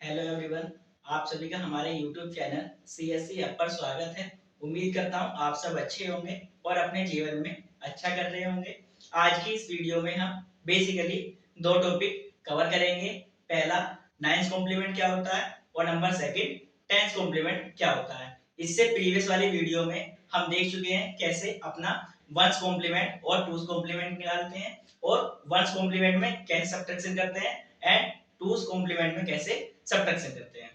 Hello everyone. आप सभी का हमारे यूट्यूब चैनल CSC ऐप पर स्वागत है। उम्मीद करता हूँ आप सब अच्छे होंगे और अपने जीवन में अच्छा कर रहे होंगे। आज की इस वीडियो में हम बेसिकली दो टॉपिक कवर करेंगे। पहला, नाइन्थ कॉम्प्लीमेंट क्या होता है और नंबर सेकंड, टेंथ कॉम्प्लीमेंट क्या होता है। इससे प्रीवियस वाली वीडियो में हम देख चुके हैं कैसे अपना वंस कॉम्प्लीमेंट और टूस कॉम्प्लीमेंट निकालते हैं और वंस कॉम्प्लीमेंट में कैसे सब्ट्रैक्शन करते हैं एंड टूस कॉम्प्लीमेंट में कैसे सब्ट्रैक्शन करते हैं।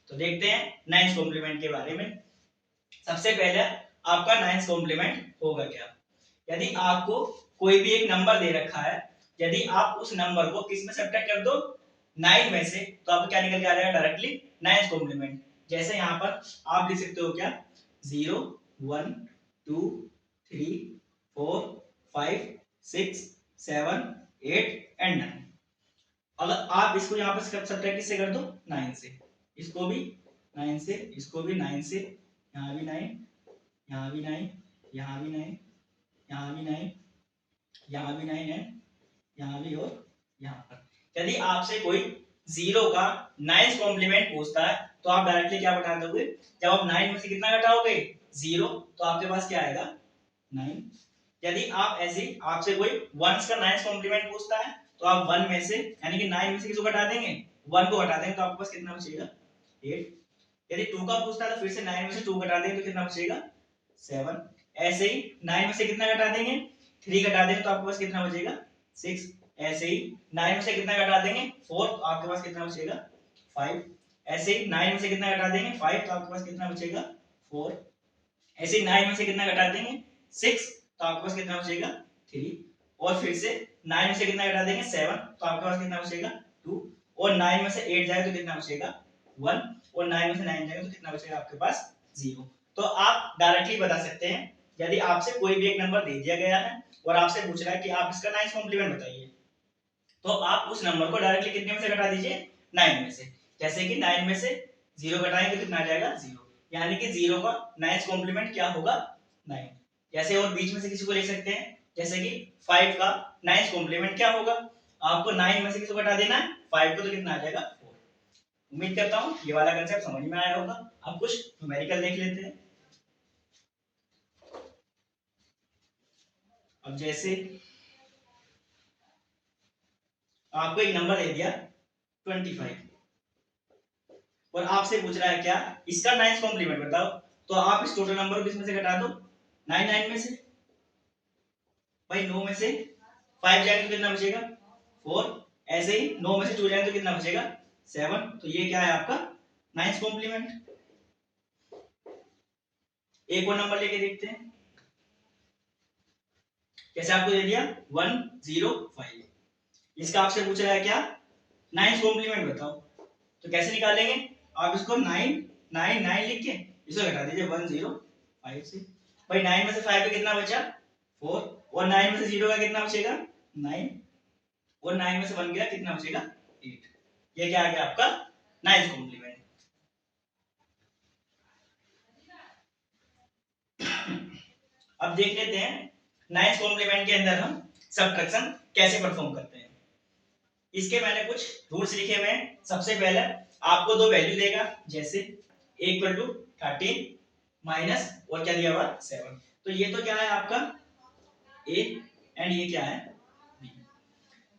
तो देखते हैं नाइन्थ कॉम्प्लीमेंट के बारे में। सबसे पहले आपका नाइन्थ कॉम्प्लीमेंट होगा क्या। यदि आपको कोई भी एक नंबर दे रखा है, यदि आप उस नंबर को किस में सब्ट्रैक्ट कर दो, 9 में से, तो आपको क्या निकल के आ जाएगा डायरेक्टली नाइन्थ कॉम्प्लीमेंट। जैसे यहाँ पर आप लिख सकते हो क्या, 0 1 2 3 4 5 6 7 8 एंड 9। अगर आप इसको यहाँ पर सब्ट्रैक्ट किससे कर दो, 9 से, इसको भी 9 से, इसको भी 9 से, यहाँ भी 9, यहाँ भी 9, यहाँ भी 9, यहाँ भी 9, यहाँ भी 9 एंड यहाँ भी और यहाँ पर। यदि आपसे कोई 0 का 9th कॉम्प्लीमेंट पूछता है तो आप डायरेक्टली क्या बता दोगे, जब आप 9 में से कितना घटाओगे 0, तो आपके पास क्या आएगा 9। यदि आप ऐसे आपसे कोई 1 का 9th कॉम्प्लीमेंट पूछता है तो आप 1 में से यानी कि 9 में से किसको घटा देंगे, 1 को घटा देंगे, तो आपके पास कितना बचेगा 8। यदि 2 का पूछता है तो फिर से 9 में से 2 घटा देंगे तो कितना बचेगा 7। ऐसे ही 9 में से कितना घटा देंगे, 3 घटा देंगे तो आपके पास कितना बचेगा 6। ऐसे ही 9 में से कितना घटा देंगे 4, तो आपके पास कितना बचेगा 5। ऐसे ही 9 में से कितना घटा देंगे 5, तो आपके पास कितना बचेगा 4। ऐसे ही 9 में से कितना घटा देंगे 6, तो आपके पास कितना बचेगा 3। और फिर से 9 में से कितना घटा देंगे 7, तो आपके पास कितना बचेगा 2। और 9 में से 8 जाए तो कितना बचेगा 1। और 9 में से 9 जाएगा तो कितना बचेगा आपके पास 0। तो आप डायरेक्टली बता सकते हैं, यदि आपसे कोई भी एक नंबर दे दिया गया है और आपसे पूछ रहा है कि आप इसका 9th कॉम्प्लीमेंट बताइए, तो आप उस नंबर को डायरेक्टली कितने में से घटा दीजिए 9 में से। जैसे कि 9 में से 0 घटाएंगे तो कितना आ जाएगा 0, यानी कि 0 का 9th कॉम्प्लीमेंट क्या होगा 9। जैसे और बीच में से किसी को ले सकते हैं, जैसे कि 5 का 9th कॉम्प्लीमेंट क्या होगा, आपको 9 में से किसी को घटा देना है 5 को, तो कितना आ जाएगा 4। उम्मीद करता हूं ये वाला कंसेप्ट समझ में आया होगा। अब कुछ न्यूमेरिकल देख लेते हैं। अब जैसे आपको एक नंबर दे दिया 25 और आपसे पूछ रहा है क्या इसका 9th कॉम्प्लीमेंट बताओ, तो आप इस टोटल नंबर को किस में से घटा दो 9 में से। भाई 9 में से 5 जाएगा तो कितना बचेगा 4। ऐसे ही 9 में से 2 जाएगा तो कितना बचेगा 7। तो ये क्या है आपका 9th कॉम्प्लीमेंट। एक और नंबर लेके देखते हैं। जैसे आपको दे दिया 105, इसका आपसे पूछ रहा है क्या 9th कॉम्प्लीमेंट बताओ, तो कैसे निकालेंगे, आप इसको 9 9 9 लिख के इसे घटा दीजिए 105 से। भाई 9 में से 5 का कितना बचा 4, और 9 में से 0 का कितना बचेगा 9, और 9 में से 1 गया कितना बचेगा 8। ये क्या आ गया आपका 9th कॉम्प्लीमेंट। अब देख लेते हैं 9th कॉम्प्लीमेंट के अंदर हम सब्ट्रैक्शन कैसे परफॉर्म करते हैं। इसके मैंने कुछ रूल्स लिखे हुए हैं। सबसे पहले आपको दो वैल्यू देगा, जैसे a इक्वल टू 13 माइनस और क्या दिया हुआ 7। तो ये तो क्या है आपका a एंड ये क्या है b।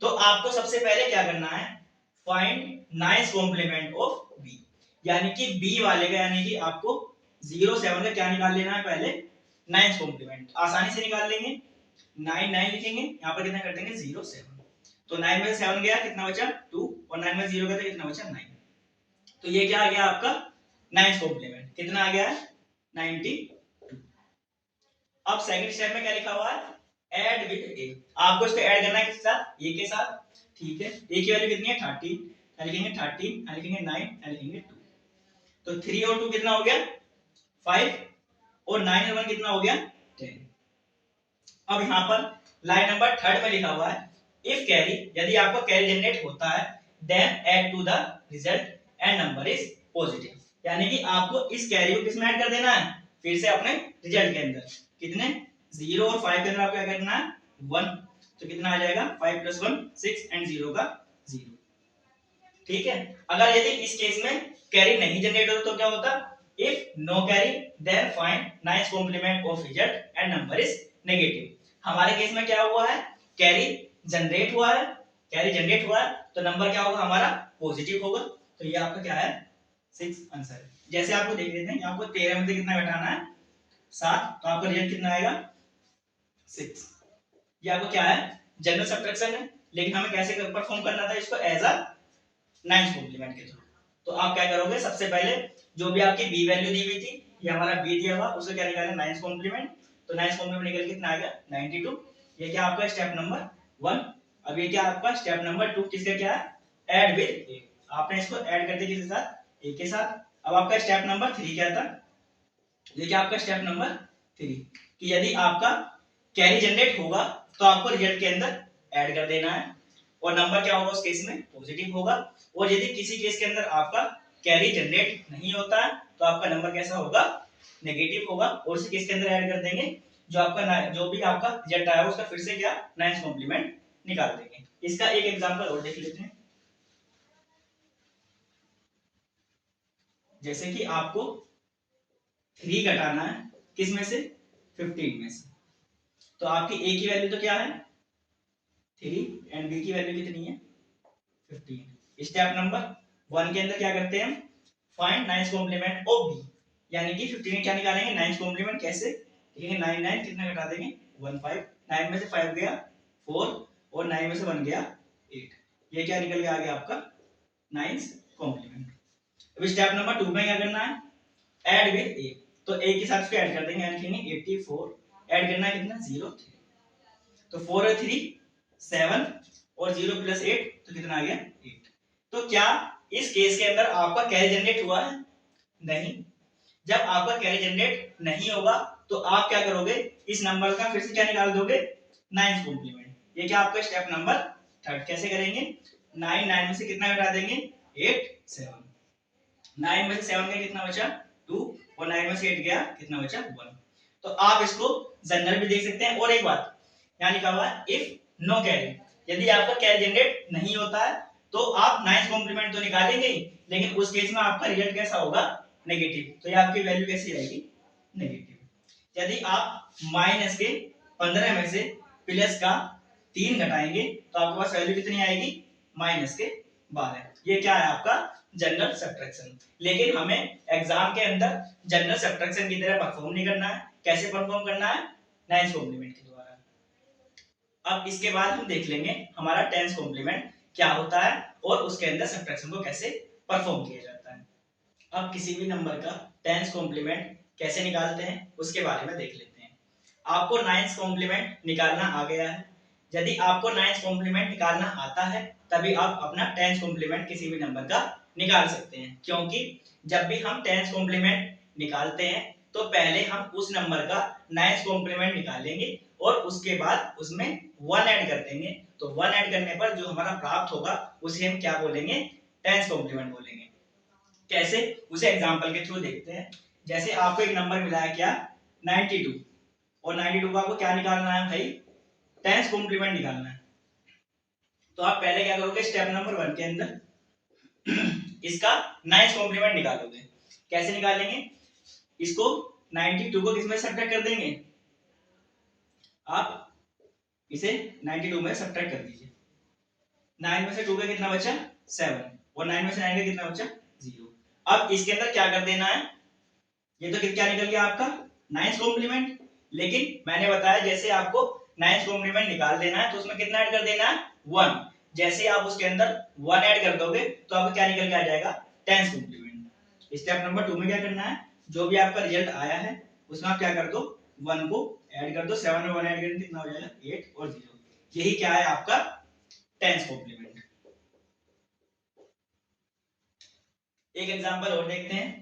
तो आपको सबसे पहले क्या करना है, find 9th complement of b, यानी कि b वाले का, यानी कि आपको 0 7 का क्या निकाल लेना है पहले 9th कॉम्प्लीमेंट। आसानी से निकाल लेंगे, 9 9 लिखेंगे, यहाँ पर कितना कर देंगे 0 7। तो 9 में से 7 गया कितना बचा 2, और 9 में 0 गया तो कितना बचा 9। तो ये क्या आ गया आपका 9th कॉम्प्लीमेंट, कितना आ गया है 92। अब सेकंड स्टेप में क्या लिखा हुआ है, ऐड विद a। आपको इसको ऐड करना है किसके साथ, a के साथ। ठीक है, a की वैल्यू कितनी है 13, यहाँ लिखेंगे 13, यहाँ लिखेंगे 9, यहाँ लिखेंगे 2। तो 3 और 2 कितना हो गया 5, और 9 और 1 कितना हो गया 10। अब यहाँ पर लाइन नंबर 3 में लिखा हुआ है, इफ कैरी, यदि आपका कैरी जनरेट होता है, then add to the result and number is positive, यानी कि आपको इस कैरी को किसमें ऐड कर देना है, फिर से अपने रिजल्ट के अंदर। कितने 0 और 5 के अंदर आपको क्या करना है 1, तो कितना आ जाएगा 5 + 1 6 एंड 0 का 0। ठीक है। अगर यदि इस केस में कैरी नहीं जनरेट होता तो क्या होता, if no carry then find ninth complement of result and number is negative. हमारे केस में क्या हुआ है, कैरी जनरेट हुआ है, कैरी जनरेट हुआ है तो नंबर क्या होगा हमारा पॉजिटिव होगा। तो ये आपका क्या है 6 आंसर है। जैसे आपको देख लेते हैं, आपको 13 में से कितना घटाना है 7, तो आपका रिजल्ट कितना आएगा 6। ये आपको क्या है जनरल सब्ट्रैक्शन है, लेकिन हमें कैसे परफॉर्म करना था इसको एज अ नाइन्थ कॉम्प्लीमेंट के थ्रू। तो आप क्या करोगे, सबसे पहले जो भी आपकी बी वैल्यू दी हुई थी, ये हमारा बी दिया हुआ, उसको क्या निकालना नाइन्थ कॉम्प्लीमेंट। तो नाइन्थ कॉम्प्लीमेंट निकल कितना आ गया 92। ये क्या आपका स्टेप नंबर 1। अब ये क्या आपका स्टेप नंबर 2 किसका क्या है ऐड विद ए। आपने इसको ऐड कर दिया किसके साथ, ए के साथ। अब आपका स्टेप नंबर 3 क्या था, ये क्या आपका स्टेप नंबर 3 कि यदि आपका कैरी जनरेट होगा तो आपको रिजल्ट के अंदर ऐड कर देना है और नंबर क्या होगा उस केस में पॉजिटिव होगा। और यदि किसी केस के अंदर आपका कैरी जनरेट नहीं होता है तो आपका नंबर कैसा होगा नेगेटिव होगा और उसी केस के अंदर ऐड कर देंगे जो आपका जो भी आपका रिजल्ट आया उसका फिर से क्या नाइन्थ कॉम्प्लीमेंट निकाल देंगे। इसका एक एग्जांपल और देख लेते हैं। जैसे कि आपको 3 घटाना है किस में से 15 में से, तो आपकी ए की वैल्यू तो क्या है 3 एंड बी की वैल्यू कितनी है 15। स्टेप नंबर 1 के अंदर क्या करते हैं हम find ninth complement of B, यानी कि 15 क्या निकालेंगे नाइन्थ कॉम्प्लीमेंट। कैसे देखेंगे 9 9 कितना घटा देंगे 1 5, 9 में से 5 गया 4 और 9 में से 1 गया 8। ये क्या निकल गया आगे आपका नाइन्थ कॉम्प्लीमेंट। अब स्टेप नंबर 2 में क्या करना है ऐड विद ए, तो ए के साथ उसको ऐड कर देंगे, यानी 84 ऐड करना है कितना 0 3, तो 4 और 3 7 और 0 प्लस 8 तो कितना आ गया 8। तो क्या इस केस के अंदर आपका कैरी जनरेट हुआ है, नहीं। जब आपका कैरी जनरेट नहीं होगा तो आप क्या करोगे इस नंबर का फिर से क्या निकाल दोगे नाइन्थ कॉम्प्लीमेंट। ये क्या आपका स्टेप नंबर 3 कैसे करेंगे 9 9 में से कितना घटा देंगे 8 7, 9 में से 7 गया कितना बचा 2 और 9 में से 8 गया कितना बचा 1। तो आप इसको जनरल भी देख सकते हैं। और एक बात यहाँ लिखा हुआ है इफ नो कैरी, यदि आपका कैरी जनरेट नहीं होता है तो आप नाइन्थ कॉम्प्लीमेंट तो निकालेंगे लेकिन उस केस में आपका रिजल्ट कैसा होगा नेगेटिव। तो ये आपकी वैल्यू कैसी आएगी नेगेटिव। यदि आप माइनस के 15 में से प्लस का 3 घटाएंगे तो आपके पास वैल्यू कितनी आएगी माइनस के 12। ये क्या है आपका जनरल सब्ट्रैक्शन। लेकिन हमें एग्जाम के अंदर जनरल सब्ट्रैक्शन की तरह परफॉर्म नहीं करना है। कैसे परफॉर्म करना है नाइन्थ कॉम्प्लीमेंट के द्वारा। अब इसके बाद हम देख लेंगे हमारा टेंथ कॉम्प्लीमेंट क्या होता है और उसके अंदर सब्ट्रैक्शन को कैसे परफॉर्म किया जाता है। अब किसी भी नंबर का टेंथ कॉम्प्लीमेंट कैसे निकालते हैं उसके बारे में देख लेते हैं। आपको नाइन्थ कॉम्प्लीमेंट निकालना आ गया है। यदि आपको नाइन्थ कॉम्प्लीमेंट निकालना आता है तभी आप अपना टेंथ कॉम्प्लीमेंट किसी भी नंबर का निकाल सकते हैं, क्योंकि जब भी हम टेंथ कॉम्प्लीमेंट निकालते हैं तो पहले हम उस नंबर का नाइन्थ कॉम्प्लीमेंट निकालेंगे और उसके बाद उसमें 1 ऐड कर देंगे। तो 1 ऐड करने पर जो हमारा प्राप्त होगा उसे हम क्या बोलेंगे टेंथ कॉम्प्लीमेंट बोलेंगे। कैसे उसे एग्जांपल के थ्रू देखते हैं। जैसे आपको एक नंबर मिला है क्या 92 और 92 को आपको क्या निकालना है भाई टेंथ कॉम्प्लीमेंट निकालना है। तो आप पहले क्या करोगे स्टेप नंबर 1 के अंदर इसका नाइन्थ कॉम्प्लीमेंट निकालोगे। कैसे निकालेंगे इसको 92 को किसमें सब्ट्रैक्ट कर देंगे, आप इसे 92 में सब्ट्रैक्ट कर दीजिए। 9 में से 2 का कितना बचा 7 और 9 में से 9 का कितना बचा 0। अब इसके अंदर क्या कर देना है, ये तो क्या निकल गया आपका नाइन्थ कॉम्प्लीमेंट। लेकिन मैंने बताया जैसे आपको नाइन्थ कॉम्प्लीमेंट निकाल देना है तो उसमें कितना ऐड कर देना है 1। जैसे आप उसके अंदर 1 ऐड कर दोगे तो आपको क्या निकल के आ जाएगा टेंथ कॉम्प्लीमेंट। स्टेप नंबर 2 में क्या करना है जो भी आपका रिजल्ट आया है उसमें आप क्या कर दो 1 को ऐड कर दो। 7 में 1 ऐड करेंगे कितना हो जाएगा 8 और 0। यही क्या है आपका टेंथ कॉम्प्लीमेंट। एक एग्जांपल और देखते हैं।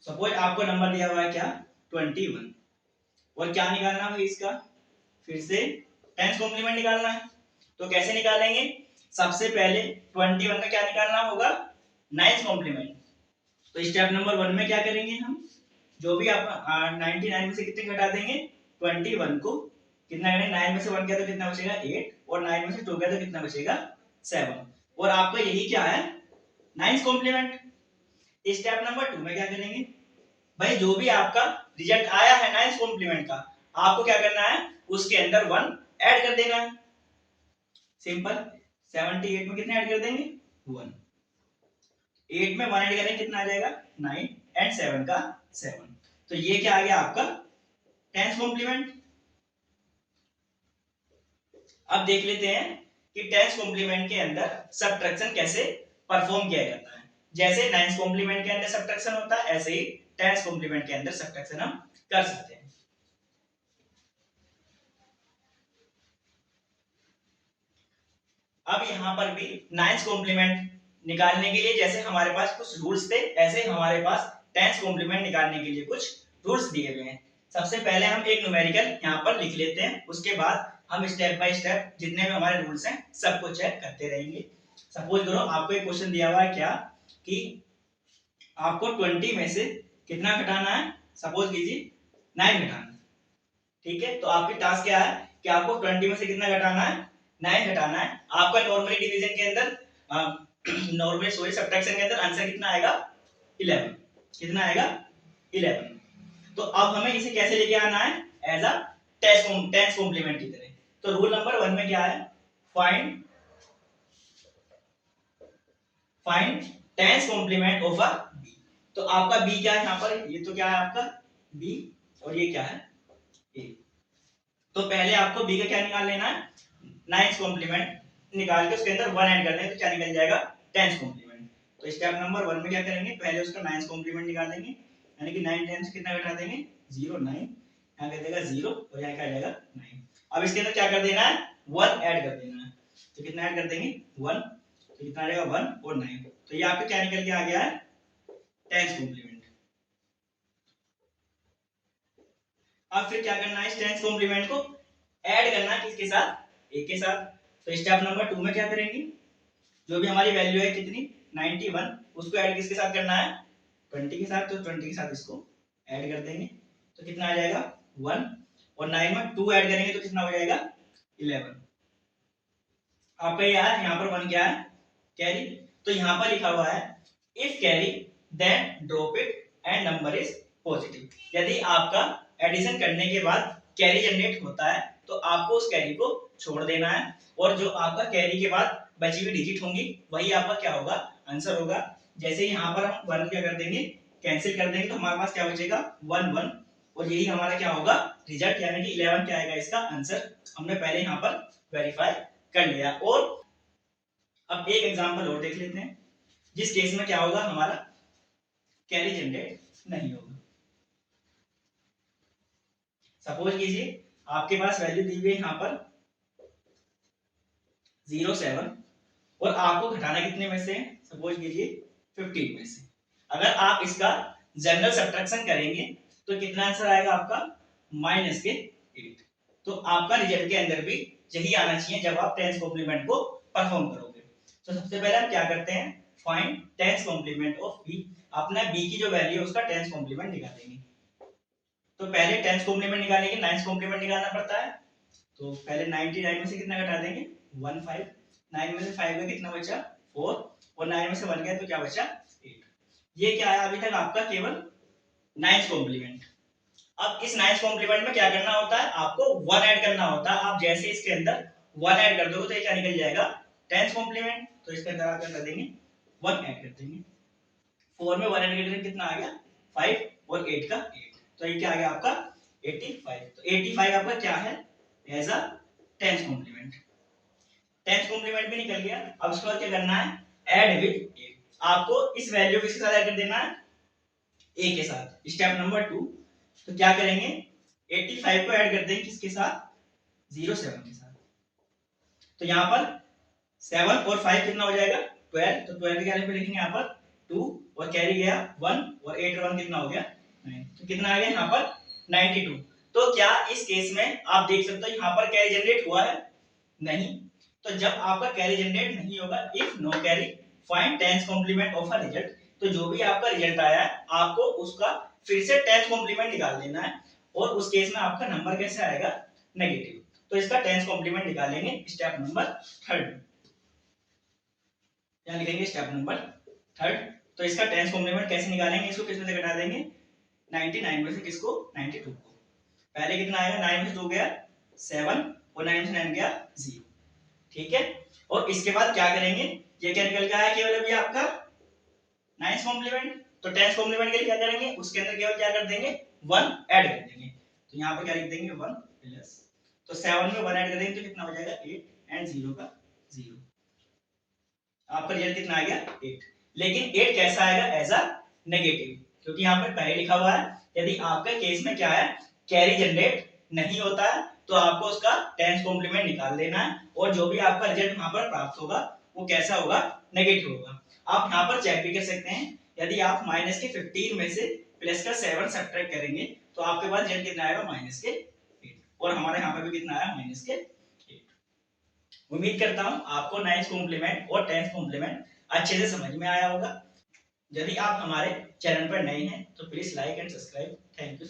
सपोज आपको नंबर दिया हुआ है क्या 21 और क्या निकालना है इसका फिर से टेंथ कॉम्प्लीमेंट निकालना है। तो कैसे निकालेंगे सबसे पहले 21 का क्या निकालना होगा नाइन्थ कॉम्प्लीमेंट। तो स्टेप नंबर 1 में क्या करेंगे हम जो भी आप 99 में से कितने घटा देंगे 21 को, कितना करेंगे 9 में से 1 गया तो कितना बचेगा 8, और 9 में से 2 गया तो कितना बचेगा 7। और आपका यही क्या है 9th कॉम्प्लीमेंट। स्टेप नंबर 2 में क्या करेंगे भाई, जो भी आपका रिजल्ट आया है 9th कॉम्प्लीमेंट का, आपको क्या करना है उसके अंदर 1 ऐड कर देना है। सिंपल, 78 में कितने ऐड कर देंगे 1, 8 में 1 ऐड करेंगे कितना आ जाएगा 9, एंड 7 का 7। तो ये क्या आ गया आपका 10th कॉम्प्लीमेंट। अब देख लेते हैं कि 10th कॉम्प्लीमेंट के अंदर सब्ट्रैक्शन कैसे परफॉर्म किया जाता है। जैसे 9th कॉम्प्लीमेंट के अंदर सब्ट्रैक्शन होता है, ऐसे ही 10th कॉम्प्लीमेंट के अंदर सब्ट्रैक्शन हम कर सकते हैं। अब यहाँ पर भी 9th कॉम्प्लीमेंट निकालने के लिए जैसे हमारे पास कुछ रूल्स थे, ऐसे हमारे पास 10th कॉम्प्लीमेंट निकालने के लिए कुछ रूल्स दिए हुए हैं। सबसे पहले हम एक न्यूमेरिकल यहाँ पर लिख लेते हैं, उसके बाद हम स्टेप बाय स्टेप जितने भी हमारे रूल्स हैं सबको चेक करते रहेंगे। सपोज करो आपको एक क्वेश्चन दिया हुआ है क्या कि आपको 20 में से कितना घटाना है, सपोज कीजिए 9 घटाना। ठीक है, तो आपकी टास्क क्या है कि आपको 20 में से कितना घटाना है 9 घटाना है। आपका नॉर्मली डिवीजन के अंदर नॉर्मली सॉरी सब्ट्रैक्शन के अंदर आंसर कितना आएगा 11, कितना आएगा 11। तो अब हमें इसे कैसे लेके आना है एज अ टेंस कॉम्प्लीमेंट की तरह। तो रूल नंबर 1 में क्या है find find tens complement of a B. तो आपका बी क्या है यहाँ पर, ये तो क्या है आपका बी, और ये क्या है ए। तो पहले आपको बी का क्या निकाल लेना है 9th कॉम्प्लीमेंट निकाल के उसके अंदर 1 ऐड कर देंगे तो क्या निकल जाएगा 10th कॉम्प्लीमेंट। तो स्टेप नंबर 1 में क्या करेंगे पहले उसका 9th कॉम्प्लीमेंट निकाल देंगे, यानी कि 9 10 से कितना घटा देंगे 0 9, यहाँ कर देगा 0 और यहाँ क्या आ जाएगा 9। अब इसके अंदर क्या कर देना है 1 ऐड कर देना है, तो कितना ऐड कर देंगे 1, तो कितना आ जाएगा 1 और 9। तो ये आपका क्या निकल के आ गया है 10th कॉम्प्लीमेंट। अब फिर क्या करना है इस 10th कॉम्प्लीमेंट को ऐड करना है किसके साथ ए के साथ। तो स्टेप नंबर 2 में क्या करेंगे, जो भी हमारी वैल्यू है कितनी 91, उसको ऐड किसके साथ करना है 20 के साथ। तो 20 के साथ इसको ऐड कर देंगे तो कितना आ जाएगा 1, और 9 में 2 ऐड करेंगे तो कितना हो जाएगा 11। आपका यहाँ पर 1 क्या है कैरी। तो यहाँ पर लिखा हुआ है if carry then drop it and number is positive. यदि आपका एडिशन करने के बाद कैरी जनरेट होता है तो आपको उस कैरी को छोड़ देना है, और जो आपका कैरी के बाद बची हुई डिजिट होंगी वही आपका क्या होगा आंसर होगा। जैसे यहाँ पर हम 1 क्या कर देंगे कैंसिल कर देंगे तो हमारे पास क्या बचेगा 1 1, और यही हमारा क्या होगा रिजल्ट, यानी कि 11 क्या आएगा इसका आंसर। हमने पहले यहाँ पर वेरीफाई कर लिया। और अब एक एग्जांपल और देख लेते हैं जिस केस में क्या होगा हमारा कैरी जनरेट नहीं होगा। सपोज कीजिए आपके पास वैल्यू दी हुई है यहाँ पर 07, और आपको घटाना कितने में से है सपोज कीजिए 15 में से। अगर आप इसका जनरल सब्ट्रैक्शन करेंगे तो कितना आंसर आएगा आपका माइनस के 8। तो आपका रिजल्ट के अंदर भी यही आना चाहिए जब आप 10th कॉम्प्लीमेंट को परफॉर्म करोगे। तो सबसे पहले हम क्या करते हैं find 10th complement of B. अपना बी की जो वैल्यू है उसका 10th कॉम्प्लीमेंट निकालेंगे। तो पहले 10th कॉम्प्लीमेंट निकालने के 9th कॉम्प्लीमेंट निकालना पड़ता है। तो पहले 99 में से कितना घटा देंगे 15, 9 में से 5 का कितना बचा 4, और 9 में से 1 गया तो क्या बचा 8। ये क्या है अभी तक आपका केवल 9th कॉम्प्लीमेंट। अब इस 9th कॉम्प्लीमेंट में क्या करना होता है आपको 1 ऐड करना होता है। आप जैसे इसके अंदर 1 ऐड कर दोगे तो ये क्या निकल जाएगा 10th कॉम्प्लीमेंट। तो इसके अंदर आप क्या कर देंगे 1 ऐड कर देंगे, 4 में 1 ऐड करके कितना आ गया 5, और 8 का 8, तो ये क्या आ गया आपका 85। तो 85 आपका क्या है as a 10th complement. 10th complement भी निकल गया। अब उसके बाद क्या करना है ऐड विद ए। आपको इस वैल्यू को किसके साथ ऐड कर देना है ए के साथ। स्टेप नंबर 2, तो क्या करेंगे 85 को ऐड कर देंगे किसके साथ 07 के साथ। तो यहाँ पर 7 और 5 कितना हो जाएगा 12, तो 12 के आगे पे लिखेंगे यहाँ पर 2, और कैरी गया 1, और 8 और 1 कितना हो गया 9, तो कितना आ गया यहाँ पर 92। तो क्या इस केस में आप देख सकते हो यहाँ पर कैरी जनरेट हुआ है नहीं। तो जब आपका कैरी जनरेट नहीं होगा if no carry find 10th complement of a result. तो जो भी आपका रिजल्ट आया है आपको उसका फिर से टेंथ कॉम्प्लीमेंट निकाल देना है और उस केस में आपका नंबर कैसे आएगा, नेगेटिव। तो इसका टेंथ कॉम्प्लीमेंट निकालेंगे स्टेप नंबर थर्ड। क्या लिखेंगे, स्टेप नंबर थर्ड। तो इसका टेंथ कॉम्प्लीमेंट कैसे निकालेंगे, इसको किस में से घटा देंगे, 99 में से किसको, 92 को। पहले कितना आएगा, 9 में से 2 गया 7 और 9 में से 9 गया 0, ठीक है। और इसके बाद क्या करेंगे, ये क्या निकल के आया केवल अभी आपका 9th कॉम्प्लीमेंट। तो 10th कॉम्प्लीमेंट के लिए क्या करेंगे, उसके अंदर केवल क्या कर देंगे, 1 ऐड कर देंगे। तो यहाँ पर क्या लिख देंगे, 1 प्लस, तो 7 में 1 ऐड कर देंगे तो कितना हो जाएगा 8 एंड 0 का 0। आपका रिजल्ट कितना आ गया 8। लेकिन 8 कैसा आएगा, एज अ नेगेटिव, क्योंकि यहाँ पर पहले लिखा हुआ है यदि आपके केस में क्या है, कैरी जनरेट नहीं होता है तो आपको उसका 10th कॉम्प्लीमेंट निकाल देना है और जो भी आपका रिजल्ट वहां पर प्राप्त होगा वो कैसा होगा, नेगेटिव होगा। आप यहाँ पर चेक भी कर सकते हैं, यदि आप माइनस के 15 में से प्लस का 7 सब्ट्रैक्ट करेंगे तो आपके पास रिजल्ट कितना आएगा, माइनस के 8। और हमारे यहाँ पर भी कितना आया, माइनस के 8। उम्मीद करता हूँ आपको 9th कॉम्प्लीमेंट और 10th कॉम्प्लीमेंट अच्छे से समझ में आया होगा। यदि आप हमारे चैनल पर नए हैं तो please like and subscribe. Thank you.